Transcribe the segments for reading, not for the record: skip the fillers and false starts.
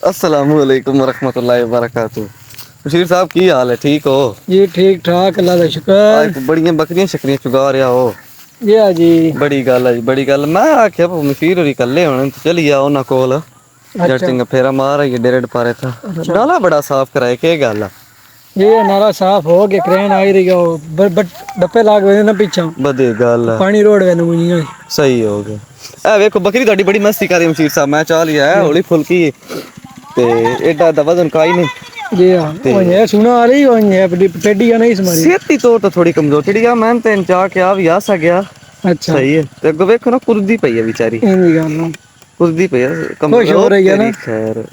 अस्सलामु अलैकुम वरहमतुल्लाहि वबरकातुहू। बशीर साहब की हाल है, ठीक हो? जी ठीक ठाक, अल्लाह का शुक्र। आज बड़ियां बकरियां शकरियां चुगा रहा हो। जी हाँ जी। बड़ी गल है, बड़ी गल। मैं आख्या मशीर होरी कल्ले होने, चली आओ ना कोल अच्छा जटिंग फेरा मार आई डेढ़ पारे था। अच्छा। नाला बड़ा साफ कराए, के गल है? ये नाला साफ हो गया, क्रेन आई रही हो, बट डप्पे लाग गए ना पीछा, बड़ी गल है, पानी रोड गए मुझे। सही हो गया। ए वेखो बकरी ਤੁਹਾਡੀ बड़ी मस्ती कर रही मशीर साहब। मैं चाह लिया है हौली फुल्की ते एडा दा वजन काई नहीं। जी हाँ, वो ये सुना आ रही हो, ये टेडी या नहीं समारी। सेहती तो थोड़ी कमजोर थी आ, मैं तेन चाह के आ भी आ सकिया। अच्छा सही है। ते अगो वेखो ना कुर्दी पई है बेचारी, इन्हीं गल ना कुर्दी पई है खुश हो रही है ना। खैर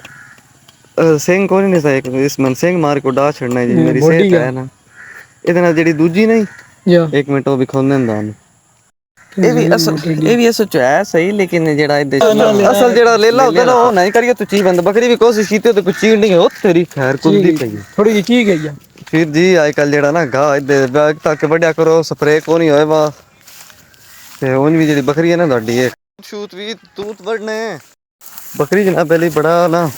सिंह कोई नहीं सा, इस मन सिंह मार को डा छड़ना जी मेरी बॉडी सेहत का है ना। ਇਹਦੇ ਨਾਲ ਜਿਹੜੀ ਦੂਜੀ ਨਹੀਂ या ਇੱਕ ਮਿੰਟ ਉਹ ਵਿਖਾਉਂਦੇ ਹੁੰਦਾ ਉਹਨੂੰ। ਇਹ ਵੀ ਅਸਲ टेडी ਇਹ ਵੀ ਅਸਲ ਚ ਹੈ ਸਹੀ, ਲੇਕਿਨ ਜਿਹੜਾ ਇਹਦੇ ਅਸਲ ਜਿਹੜਾ ਲੇਲਾ ਹੁੰਦਾ ਨਾ ਉਹ ਨਹੀਂ ਕਰੀਏ ਤੂੰ ਚੀਜ਼ ਬੰਦ ਬੱਕਰੀ ਵੀ ਕੋਸ਼ਿਸ਼ ਕੀਤੀ ਤੇ ਕੁਝ ਚੀਜ਼ ਨਹੀਂ ਹੋ ਤੇਰੀ ਖੈਰ ਕੁਲਦੀ ਪਈ ਹੈ। थोड़ी जी ठीक है या ਫਿਰ ਜੀ ਅੱਜ ਕੱਲ ਜਿਹੜਾ ਨਾ ਗਾ ਇਹਦੇ ਬੈਗ ਤੱਕ ਵੱਡਿਆ ਕਰੋ, ਸਪਰੇ ਕੋ ਨਹੀਂ ਹੋਏ ਵਾ ਤੇ ਉਹ ਵੀ ਜਿਹੜੀ ਬੱਕਰੀ ਹੈ ਨਾ ਤੁਹਾਡੀ ਇਹ ਸ਼ੂਤ ਵੀ ਤੂਤ ਵੜਨੇ ਬੱਕਰੀ ਜਨਾਬ ਪਹਿਲੇ ਬੜਾ ना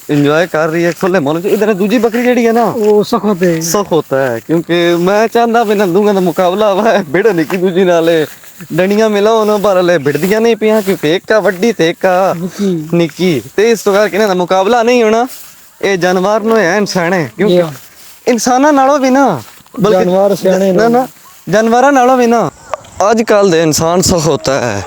एंजॉय कर रही है खुले मन से। इधर दूसरी बकरी जेडी है ना वो सख्त है। सख होता है, क्योंकि मैं चाहता भी नंदूंगा का मुकाबला हुआ है भिड़ निकी दूजी नाले डंडियां मिलाओ ना पर ले भिड़दियां नहीं पिया, क्योंकि एक का वड्डी ते एक का निकी ते इस तो करके ना मुकाबला नहीं होना। ये जानवर नो है इंसान है, क्योंकि इंसाना नालों भी ना बल्कि जानवर सियाने ना ना जानवरां नालों भी ना आजकल दे इंसान सख होता है।